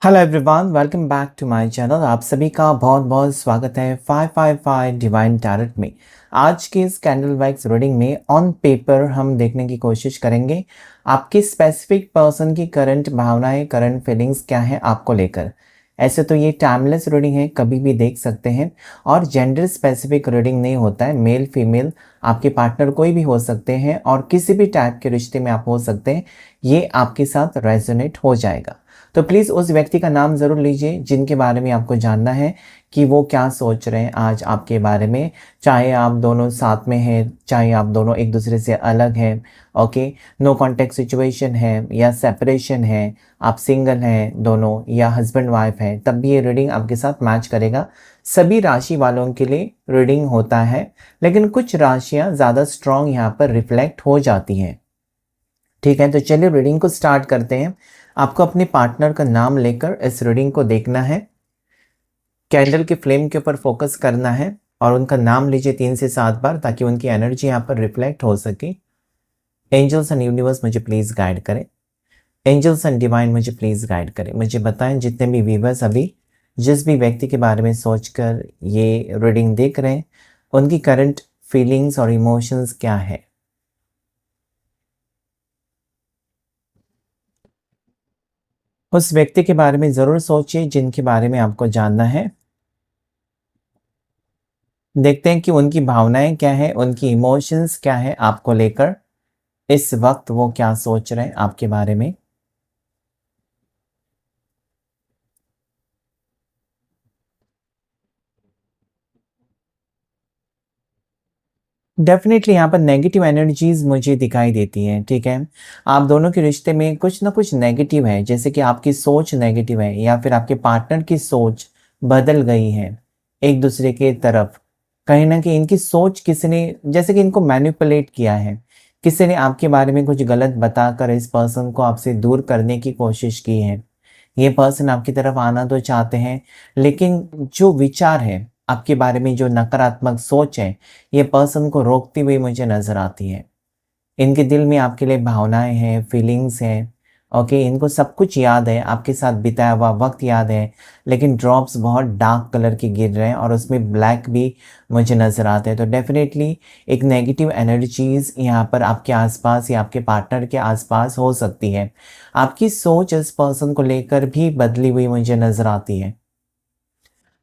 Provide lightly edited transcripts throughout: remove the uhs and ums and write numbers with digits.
Hello everyone, welcome back to my channel. आप सभी का बहुत बहुत स्वागत है 555 डिवाइन टैरोट में। आज के इस कैंडल वाइज रीडिंग में ऑन पेपर हम देखने की कोशिश करेंगे आपके स्पेसिफिक पर्सन की करंट भावनाएं, करंट फीलिंग्स क्या हैं आपको लेकर। ऐसे तो ये टाइमलेस रीडिंग है, कभी भी देख सकते हैं और जेंडर स्पेसिफिक रीडिंग नहीं होता है। मेल फीमेल आपके पार्टनर कोई भी हो सकते हैं और किसी भी टाइप के रिश्ते में आप हो सकते हैं। ये आपके साथ रेजोनेट हो जाएगा। तो प्लीज़ उस व्यक्ति का नाम ज़रूर लीजिए जिनके बारे में आपको जानना है कि वो क्या सोच रहे हैं आज आपके बारे में। चाहे आप दोनों साथ में हैं, चाहे आप दोनों एक दूसरे से अलग हैं, ओके, नो कॉन्टेक्ट सिचुएशन है या सेपरेशन है, आप सिंगल हैं दोनों या हस्बैंड वाइफ हैं, तब भी ये रीडिंग आपके साथ मैच करेगा। सभी राशि वालों के लिए रीडिंग होता है, लेकिन कुछ राशियाँ ज़्यादा स्ट्रॉन्ग यहाँ पर रिफ्लेक्ट हो जाती हैं। ठीक है, तो चलिए रीडिंग को स्टार्ट करते हैं। आपको अपने पार्टनर का नाम लेकर इस रीडिंग को देखना है, कैंडल के फ्लेम के ऊपर फोकस करना है और उनका नाम लीजिए 3 से 7 बार ताकि उनकी एनर्जी यहाँ पर रिफ्लेक्ट हो सके। एंजल्स एंड यूनिवर्स मुझे प्लीज़ गाइड करें। एंजल्स एंड डिवाइन मुझे प्लीज़ गाइड करें। मुझे बताएं जितने भी व्यूवर्स अभी जिस भी व्यक्ति के बारे में सोचकर ये रीडिंग देख रहे हैं, उनकी करंट फीलिंग्स और इमोशंस क्या है। उस व्यक्ति के बारे में ज़रूर सोचिए जिनके बारे में आपको जानना है। देखते हैं कि उनकी भावनाएं क्या है, उनकी इमोशंस क्या है आपको लेकर। इस वक्त वो क्या सोच रहे हैं आपके बारे में। डेफिनेटली यहाँ पर नेगेटिव एनर्जीज मुझे दिखाई देती हैं। ठीक है, आप दोनों के रिश्ते में कुछ ना कुछ नेगेटिव है, जैसे कि आपकी सोच नेगेटिव है या फिर आपके पार्टनर की सोच बदल गई है एक दूसरे के तरफ। कहीं ना कहीं इनकी सोच किसी ने जैसे कि इनको मैनिपुलेट किया है, किसी ने आपके बारे में कुछ गलत बताकर इस पर्सन को आपसे दूर करने की कोशिश की है। ये पर्सन आपकी तरफ आना तो चाहते हैं, लेकिन जो विचार है आपके बारे में, जो नकारात्मक सोच है, ये पर्सन को रोकती हुई मुझे नज़र आती है। इनके दिल में आपके लिए भावनाएं हैं, फीलिंग्स हैं। ओके, इनको सब कुछ याद है, आपके साथ बिताया हुआ वक्त याद है, लेकिन ड्रॉप्स बहुत डार्क कलर के गिर रहे हैं और उसमें ब्लैक भी मुझे नज़र आते हैं। तो डेफिनेटली एक नेगेटिव एनर्जीज यहाँ पर आपके आसपास या आपके पार्टनर के आसपास हो सकती है। आपकी सोच इस पर्सन को लेकर भी बदली हुई मुझे नज़र आती है।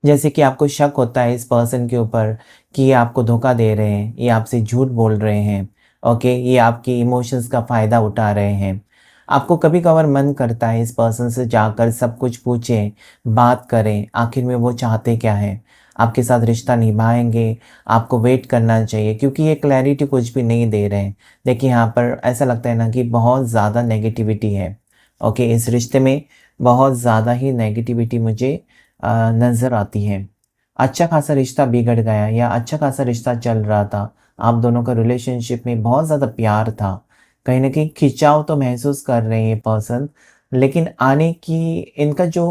जैसे कि आपको शक होता है इस पर्सन के ऊपर कि ये आपको धोखा दे रहे हैं, ये आपसे झूठ बोल रहे हैं, ओके, ये आपकी इमोशंस का फ़ायदा उठा रहे हैं। आपको कभी कभार मन करता है इस पर्सन से जाकर सब कुछ पूछें, बात करें, आखिर में वो चाहते क्या हैं, आपके साथ रिश्ता निभाएंगे, आपको वेट करना चाहिए, क्योंकि ये क्लैरिटी कुछ भी नहीं दे रहे हैं। देखिए यहाँ पर ऐसा लगता है ना कि बहुत ज़्यादा नेगेटिविटी है। ओके, इस रिश्ते में बहुत ज़्यादा ही नेगेटिविटी मुझे नज़र आती है। अच्छा खासा रिश्ता बिगड़ गया या अच्छा खासा रिश्ता चल रहा था, आप दोनों का रिलेशनशिप में बहुत ज़्यादा प्यार था, कहीं न कहीं खिंचाव तो महसूस कर रहे हैं ये पर्सन, लेकिन आने की इनका जो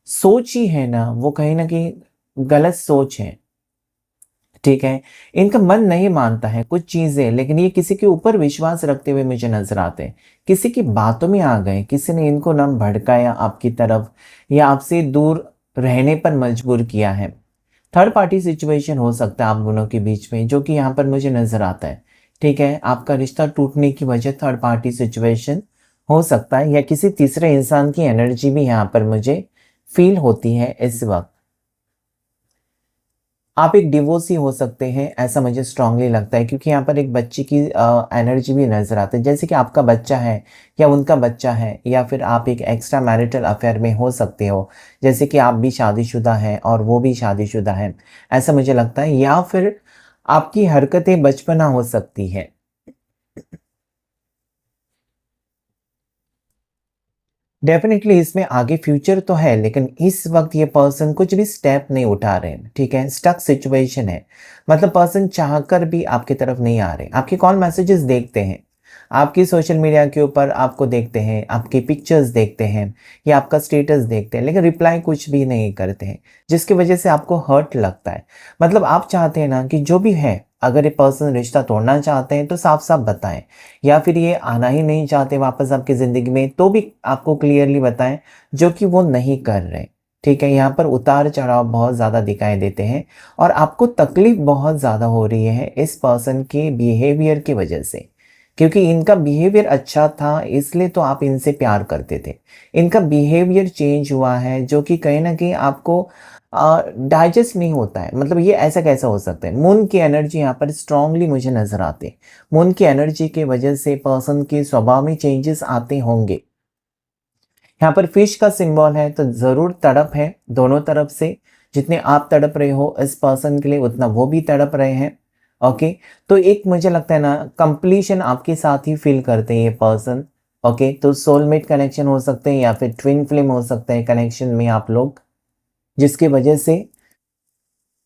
सोच ही है ना, वो कहीं न कहीं गलत सोच है। ठीक है, इनका मन नहीं मानता है कुछ चीज़ें, लेकिन ये किसी के ऊपर विश्वास रखते हुए मुझे नज़र आते हैं। किसी की बातों में आ गए, किसी ने इनको ना भड़काया आपकी तरफ या आपसे दूर रहने पर मजबूर किया है। थर्ड पार्टी सिचुएशन हो सकता है आप दोनों के बीच में, जो कि यहाँ पर मुझे नज़र आता है। ठीक है, आपका रिश्ता टूटने की वजह थर्ड पार्टी सिचुएशन हो सकता है या किसी तीसरे इंसान की एनर्जी भी यहाँ पर मुझे फील होती है इस वक्त। आप एक डिवोर्सी हो सकते हैं, ऐसा मुझे स्ट्रांगली लगता है, क्योंकि यहाँ पर एक बच्चे की एनर्जी भी नज़र आती है, जैसे कि आपका बच्चा है या उनका बच्चा है, या फिर आप एक एक्स्ट्रा मैरिटल अफेयर में हो सकते हो, जैसे कि आप भी शादीशुदा हैं और वो भी शादीशुदा है, ऐसा मुझे लगता है। या फिर आपकी हरकतें बचपना हो सकती है। डेफिनेटली इसमें आगे फ्यूचर तो है, लेकिन इस वक्त ये पर्सन कुछ भी स्टेप नहीं उठा रहे हैं। ठीक है, स्टक सिचुएशन है, मतलब पर्सन चाहकर भी आपकी तरफ नहीं आ रहे। आपके कॉल मैसेजेस देखते हैं, आपकी सोशल मीडिया के ऊपर आपको देखते हैं, आपकी पिक्चर्स देखते हैं या आपका स्टेटस देखते हैं, लेकिन रिप्लाई कुछ भी नहीं करते हैं, जिसकी वजह से आपको हर्ट लगता है। मतलब आप चाहते हैं ना कि जो भी है, अगर ये पर्सन रिश्ता तोड़ना चाहते हैं तो साफ-साफ बताएँ, या फिर ये आना ही नहीं चाहते वापस आपकी ज़िंदगी में तो भी आपको क्लियरली बताएँ, जो कि वो नहीं कर रहे। ठीक है? यहाँ पर उतार-चढ़ाव बहुत ज़्यादा दिखाई देते हैं और आपको तकलीफ़ बहुत ज़्यादा हो रही है इस पर्सन के बिहेवियर की वजह से। क्योंकि इनका बिहेवियर अच्छा था इसलिए तो आप इनसे प्यार करते थे। इनका बिहेवियर चेंज हुआ है जो कि कहीं न कहीं आपको डाइजेस्ट नहीं होता है। मतलब ये ऐसा कैसे हो सकता है? मून की एनर्जी यहाँ पर स्ट्रांगली मुझे नज़र आती है। मून की एनर्जी की वजह से पर्सन के स्वभाव में चेंजेस आते होंगे। यहाँ पर फिश का सिंबल है तो ज़रूर तड़प है दोनों तरफ से। जितने आप तड़प रहे हो इस पर्सन के लिए उतना वो भी तड़प रहे हैं। ओके, तो एक मुझे लगता है ना कंप्लीशन आपके साथ ही फील करते हैं ये पर्सन। ओके, तो सोलमेट कनेक्शन हो सकते हैं या फिर ट्विन फ्लेम हो सकते हैं कनेक्शन में आप लोग, जिसकी वजह से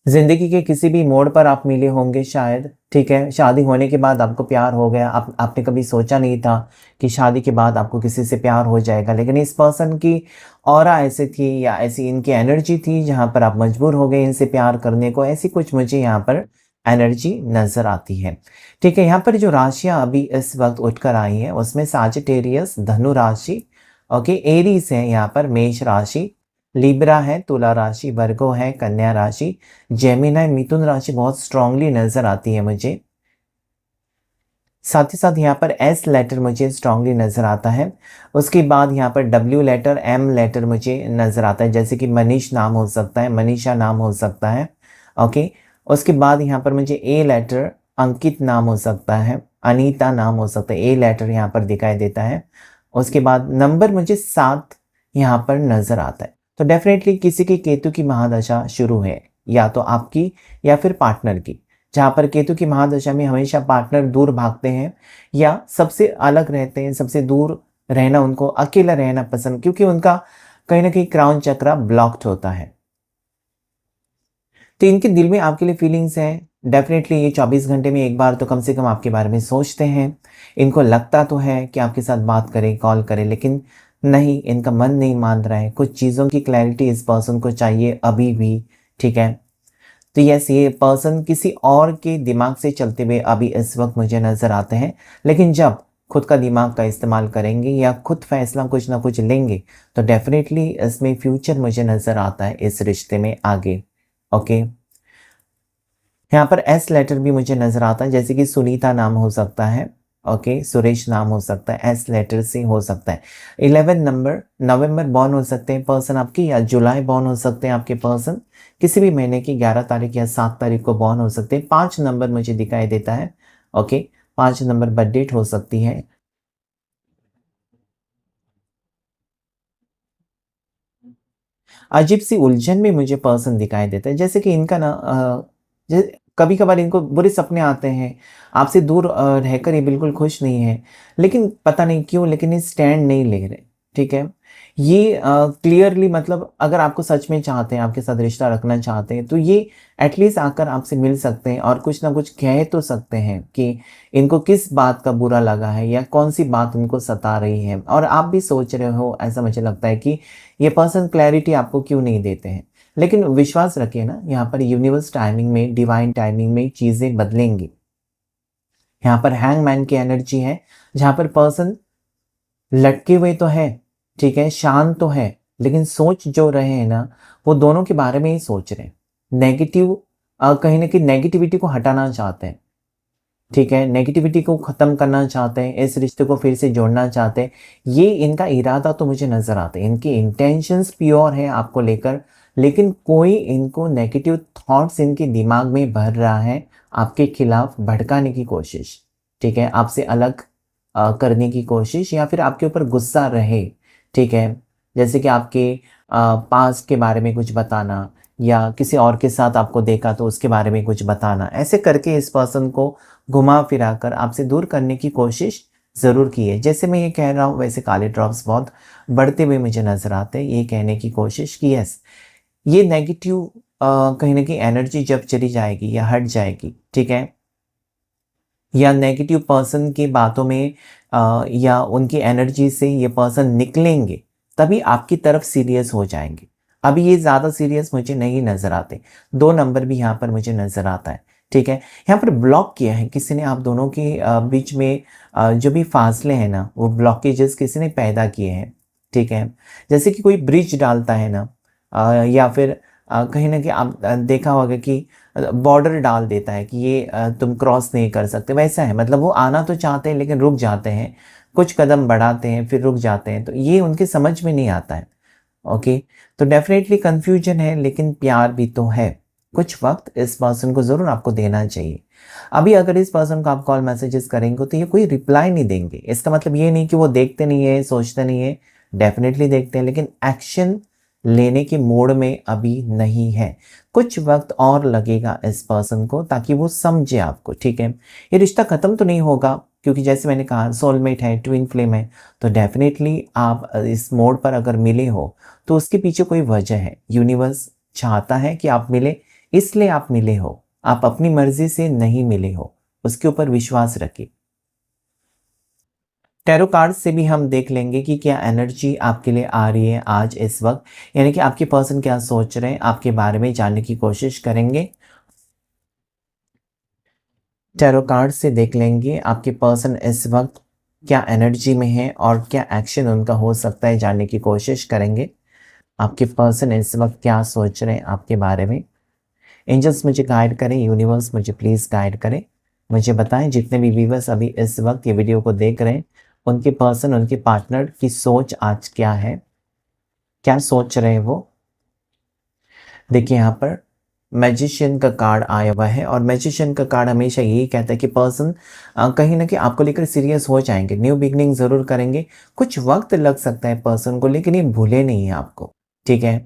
ज़िंदगी के किसी भी मोड़ पर आप मिले होंगे शायद, ठीक है? शादी होने के बाद आपको प्यार हो गया, आपने कभी सोचा नहीं था कि शादी के बाद आपको किसी से प्यार हो जाएगा, लेकिन इस पर्सन की ऑरा ऐसी थी या ऐसी इनकी एनर्जी थी जहाँ पर आप मजबूर हो गए इनसे प्यार करने को, ऐसी कुछ मुझे यहाँ पर एनर्जी नज़र आती है। ठीक है? यहाँ पर जो राशियाँ अभी इस वक़्त उठकर आई हैं, उसमें सजिटेरियस धनु राशि, ओके, एरीज़ है यहाँ पर मेष राशि, लिब्रा है तुला राशि, वर्गो है कन्या राशि, जेमिनी मिथुन राशि बहुत स्ट्रांगली नज़र आती है मुझे। साथ ही साथ यहाँ पर एस लेटर मुझे स्ट्रांगली नज़र आता है। उसके बाद यहाँ पर डब्ल्यू लेटर, एम लेटर मुझे नज़र आता है, जैसे कि मनीष नाम हो सकता है, मनीषा नाम हो सकता है। ओके, उसके बाद यहाँ पर मुझे ए लेटर, अंकित नाम हो सकता है, अनीता नाम हो सकता है, ए लेटर यहाँ पर दिखाई देता है। उसके बाद नंबर मुझे 7 यहाँ पर नज़र आता है। तो डेफ़िनेटली किसी की केतु की महादशा शुरू है, या तो आपकी या फिर पार्टनर की। जहाँ पर केतु की महादशा में हमेशा पार्टनर दूर भागते हैं या सबसे अलग रहते हैं, सबसे दूर रहना, उनको अकेला रहना पसंद, क्योंकि उनका कहीं न कहीं क्राउन चक्रा ब्लॉक्ड होता है। तो इनके दिल में आपके लिए फीलिंग्स हैं, डेफ़िनेटली ये 24 घंटे में एक बार तो कम से कम आपके बारे में सोचते हैं। इनको लगता तो है कि आपके साथ बात करें, कॉल करें, लेकिन नहीं, इनका मन नहीं मान रहा है। कुछ चीज़ों की क्लैरिटी इस पर्सन को चाहिए अभी भी, ठीक है? तो यस, ये पर्सन किसी और के दिमाग से चलते हुए अभी इस वक़्त मुझे नज़र आते हैं। लेकिन जब खुद का दिमाग का इस्तेमाल करेंगे या खुद फ़ैसला कुछ ना कुछ लेंगे, तो डेफ़िनेटली इसमें फ्यूचर मुझे नज़र आता है इस रिश्ते में आगे। ओके। यहाँ पर एस लेटर भी मुझे नज़र आता है, जैसे कि सुनीता नाम हो सकता है, ओके, सुरेश नाम हो सकता है, एस लेटर से हो सकता है। 11 नंबर, नवंबर बॉर्न हो सकते हैं पर्सन आपकी, या जुलाई बॉर्न हो सकते हैं आपके पर्सन, किसी भी महीने की 11 तारीख या 7 तारीख को बॉर्न हो सकते हैं। 5 नंबर मुझे दिखाई देता है, ओके, 5 नंबर बर्थ डेट हो सकती है। अजीब-सी उलझन में मुझे पर्सन दिखाई देता है, जैसे कि इनका ना ज कभी-कभार इनको बुरे सपने आते हैं, आपसे दूर रहकर ये बिल्कुल खुश नहीं है, लेकिन पता नहीं क्यों, लेकिन ये स्टैंड नहीं ले रहे, ठीक है? ये क्लियरली, मतलब अगर आपको सच में चाहते हैं, आपके साथ रिश्ता रखना चाहते हैं, तो ये एटलीस्ट आकर आपसे मिल सकते हैं और कुछ ना कुछ कह तो सकते हैं कि इनको किस बात का बुरा लगा है या कौन-सी बात उनको सता रही है, और आप भी सोच रहे हो, ऐसा मुझे लगता है कि ये पर्सन क्लैरिटी आपको क्यों नहीं देते हैं। लेकिन विश्वास रखिए ना, यहाँ पर यूनिवर्स टाइमिंग में, डिवाइन टाइमिंग में चीज़ें बदलेंगी। यहाँ पर हैंगमैन की एनर्जी है, जहाँ पर पर्सन लटके हुए तो है, ठीक है, शांत तो है, लेकिन सोच जो रहे हैं ना, वो दोनों के बारे में ही सोच रहे हैं। नेगेटिव कहीं न कहीं नेगेटिविटी को हटाना चाहते हैं। ठीक है, नेगेटिविटी को ख़त्म करना चाहते हैं, इस रिश्ते को फिर से जोड़ना चाहते हैं। ये इनका इरादा तो मुझे नज़र आता है, इनकी इंटेंशंस प्योर हैं आपको लेकर, लेकिन कोई इनको नेगेटिव थॉट्स इनके दिमाग में भर रहा है, आपके खिलाफ भड़काने की कोशिश, ठीक है? आपसे अलग करने की कोशिश, या फिर आपके ऊपर गुस्सा रहे, ठीक है? जैसे कि आपके पास्ट के बारे में कुछ बताना, या किसी और के साथ आपको देखा तो उसके बारे में कुछ बताना, ऐसे करके इस पर्सन को घुमा-फिरा कर आपसे दूर करने की कोशिश ज़रूर की है। जैसे मैं ये कह रहा हूँ, वैसे काले ड्रॉप्स बहुत बढ़ते हुए मुझे नज़र आते हैं। ये कहने की कोशिश कि यस, ये नेगेटिव कहीं न कहीं एनर्जी जब चली जाएगी या हट जाएगी, ठीक है? या नेगेटिव पर्सन की बातों में या उनकी एनर्जी से ये पर्सन निकलेंगे, तभी आपकी तरफ सीरियस हो जाएंगे। अभी ये ज़्यादा सीरियस मुझे नहीं नज़र आते। 2 नंबर भी यहाँ पर मुझे नज़र आता है, ठीक है। यहाँ पर ब्लॉक किया है किसी ने आप दोनों के बीच में, जो भी फासले हैं ना, वो ब्लॉकेजेस किसी ने पैदा किए हैं, ठीक है। जैसे कि कोई ब्रिज डालता है ना, या फिर कहीं ना कहीं आप देखा होगा कि बॉर्डर डाल देता है कि ये तुम क्रॉस नहीं कर सकते, वैसा है। मतलब वो आना तो चाहते हैं लेकिन रुक जाते हैं, कुछ कदम बढ़ाते हैं फिर रुक जाते हैं, तो ये उनके समझ में नहीं आता है। ओके, तो डेफिनेटली कंफ्यूजन है, लेकिन प्यार भी तो है। कुछ वक्त इस पर्सन को ज़रूर आपको देना चाहिए। अभी अगर इस पर्सन को आप कॉल मैसेजेस करेंगे तो ये कोई रिप्लाई नहीं देंगे, इसका मतलब ये नहीं कि वो देखते नहीं है, सोचते नहीं है, डेफिनेटली देखते हैं, लेकिन एक्शन लेने के मोड में अभी नहीं है। कुछ वक्त और लगेगा इस पर्सन को ताकि वो समझे आपको, ठीक है। ये रिश्ता ख़त्म तो नहीं होगा, क्योंकि जैसे मैंने कहा सोलमेट है, ट्विन फ्लेम है, तो डेफिनेटली आप इस मोड पर अगर मिले हो तो उसके पीछे कोई वजह है। यूनिवर्स चाहता है कि आप मिले, इसलिए आप मिले हो, आप अपनी मर्जी से नहीं मिले हो, उसके ऊपर विश्वास रखिए। टैरो कार्ड से भी हम देख लेंगे कि क्या एनर्जी आपके लिए आ रही है आज इस वक्त, यानी कि आपके पर्सन क्या सोच रहे हैं आपके बारे में जानने की कोशिश करेंगे। टैरो कार्ड से देख लेंगे आपके पर्सन इस वक्त क्या एनर्जी में है और क्या एक्शन उनका हो सकता है, जानने की कोशिश करेंगे। आपके पर्सन इस वक्त क्या सोच रहे हैं आपके बारे में। एंजल्स मुझे गाइड करें, यूनिवर्स मुझे प्लीज़ गाइड करें, मुझे बताएं जितने भी व्यूवर्स अभी इस वक्त ये वीडियो को देख रहे हैं, उनके पर्सन, उनके पार्टनर की सोच आज क्या है, क्या सोच रहे हैं वो। देखिए यहाँ पर मैजिशियन का कार्ड आया हुआ है, और मैजिशियन का कार्ड हमेशा यही कहता है कि पर्सन कहीं ना कहीं आपको लेकर सीरियस हो जाएंगे, न्यू बिगनिंग ज़रूर करेंगे। कुछ वक्त लग सकता है पर्सन को, लेकिन ये भूले नहीं है आपको, ठीक है।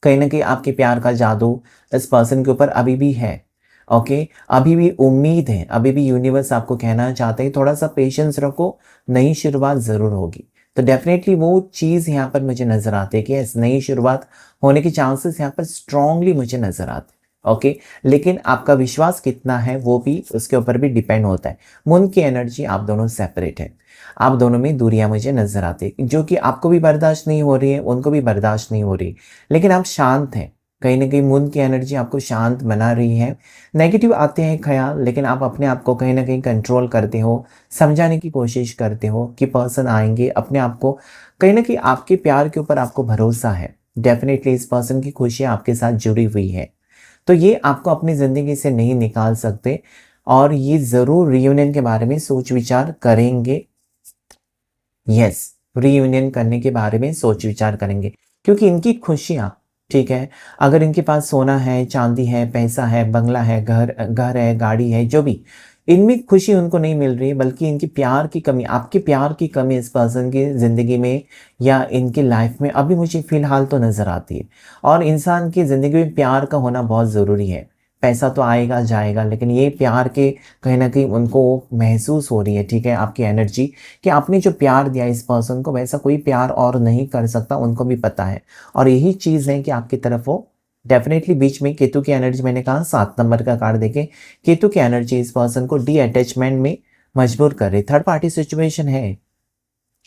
कहीं ना कहीं आपके प्यार का जादू इस पर्सन के ऊपर अभी भी है। ओके, अभी भी उम्मीद है, अभी भी यूनिवर्स आपको कहना चाहते हैं थोड़ा सा पेशेंस रखो, नई शुरुआत ज़रूर होगी। तो डेफिनेटली वो चीज़ यहाँ पर मुझे नज़र आती है कि इस नई शुरुआत होने के चांसेस यहाँ पर स्ट्रांगली मुझे नज़र आते हैं। ओके, लेकिन आपका विश्वास कितना है वो भी उसके ऊपर भी डिपेंड होता है। मून की एनर्जी, आप दोनों सेपरेट है, आप दोनों में दूरियां मुझे नजर आती है, जो कि आपको भी बर्दाश्त नहीं हो रही है, उनको भी बर्दाश्त नहीं हो रही, लेकिन आप शांत हैं। कहीं ना कहीं मून की एनर्जी आपको शांत बना रही है। नेगेटिव आते हैं ख्याल, लेकिन आप अपने आप को कहीं ना कहीं कंट्रोल करते हो, समझाने की कोशिश करते हो कि पर्सन आएंगे, अपने आप को कहीं ना कहीं आपके प्यार के ऊपर आपको भरोसा है। डेफिनेटली इस पर्सन की खुशियाँ आपके साथ जुड़ी हुई है, तो ये आपको अपनी ज़िंदगी से नहीं निकाल सकते, और ये ज़रूर रियूनियन के बारे में सोच विचार करेंगे। यस, रीयूनियन करने के बारे में सोच विचार करेंगे, क्योंकि इनकी खुशियाँ, ठीक है, अगर इनके पास सोना है, चांदी है, पैसा है, बंगला है, घर घर है, गाड़ी है, जो भी, इनमें खुशी उनको नहीं मिल रही है, बल्कि इनकी प्यार की कमी, आपके प्यार की कमी इस पर्सन की ज़िंदगी में या इनकी लाइफ में अभी मुझे फ़िलहाल तो नज़र आती है। और इंसान की ज़िंदगी में प्यार का होना बहुत ज़रूरी है। पैसा तो आएगा जाएगा, लेकिन ये प्यार के कहीं ना कहीं उनको महसूस हो रही है, ठीक है, आपकी एनर्जी, कि आपने जो प्यार दिया इस पर्सन को वैसा कोई प्यार और नहीं कर सकता, उनको भी पता है। और यही चीज़ है कि आपकी तरफ वो डेफिनेटली, बीच में केतु की एनर्जी मैंने कहा 7 नंबर का कार्ड देखे, केतु की एनर्जी इस पर्सन को डी अटैचमेंट में मजबूर कर रही, थर्ड पार्टी सिचुएशन है।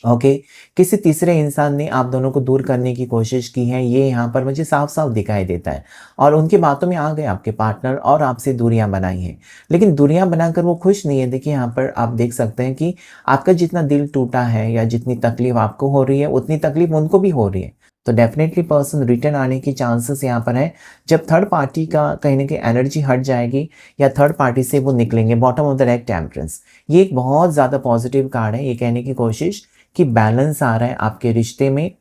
ओके, किसी तीसरे इंसान ने आप दोनों को दूर करने की कोशिश की है, ये यहाँ पर मुझे साफ साफ दिखाई देता है। और उनकी बातों में आ गए आपके पार्टनर और आपसे दूरियां बनाई हैं, लेकिन दूरियां बनाकर वो खुश नहीं है। देखिए यहाँ पर आप देख सकते हैं कि आपका जितना दिल टूटा है या जितनी तकलीफ आपको हो रही है, उतनी तकलीफ उनको भी हो रही है। तो डेफिनेटली पर्सन रिटर्न आने की चांसेस यहाँ पर है, जब थर्ड पार्टी का कहीं ना कहीं एनर्जी हट जाएगी या थर्ड पार्टी से वो निकलेंगे। Bottom of the deck temperance, ये एक बहुत ज़्यादा पॉजिटिव कार्ड है। ये कहने की कोशिश कि बैलेंस आ रहा है आपके रिश्ते में,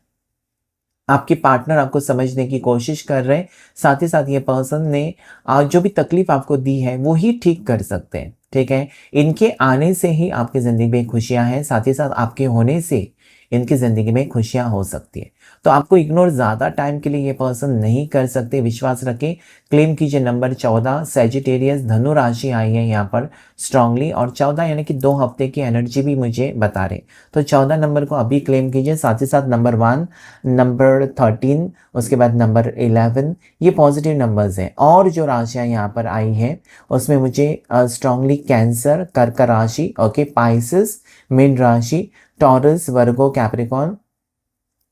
आपके पार्टनर आपको समझने की कोशिश कर रहे हैं, साथ ही साथ ये पर्सन ने जो भी तकलीफ आपको दी है वो ही ठीक कर सकते हैं, ठीक है। इनके आने से ही आपकी ज़िंदगी में खुशियां हैं, साथ ही साथ आपके होने से इनकी ज़िंदगी में खुशियाँ हो सकती है। तो आपको इग्नोर ज़्यादा टाइम के लिए ये पर्सन नहीं कर सकते, विश्वास रखें। क्लेम कीजिए नंबर 14 सैजिटेरियस, धनु राशि आई है यहाँ पर स्ट्रांगली, और 14 यानी कि 2 हफ्ते की एनर्जी भी मुझे बता रहे। तो 14 नंबर को अभी क्लेम कीजिए, साथ ही साथ नंबर 1, नंबर 13, उसके बाद नंबर 11, ये पॉजिटिव नंबर्स हैं। और जो राशियाँ यहाँ पर आई हैं उसमें मुझे स्ट्रांगली कैंसर, कर्क राशि, ओके, पाइसेस, मीन राशि, टॉरस, वर्गो, कैप्रिकॉर्न,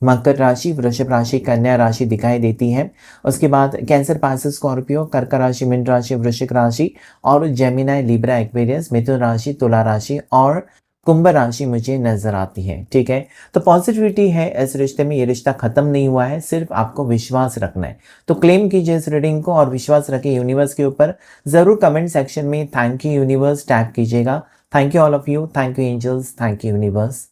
मकर राशि, वृषभ राशि, कन्या राशि दिखाई देती है। उसके बाद कैंसर, पाइसेस, स्कॉर्पियो, कर्क राशि, मीन राशि, वृश्चिक राशि, और जेमिनाई, लिब्रा, एक्वेरियस, मिथुन राशि, तुला राशि और कुंभ राशि मुझे नजर आती है। ठीक है, तो पॉजिटिविटी है इस रिश्ते में, ये रिश्ता खत्म नहीं हुआ है, सिर्फ आपको विश्वास रखना है। तो क्लेम कीजिए इस रीडिंग को और विश्वास रखिए यूनिवर्स के ऊपर। जरूर कमेंट सेक्शन में थैंक यू यूनिवर्स टैग कीजिएगा। Thank you all of you, thank you angels, thank you universe.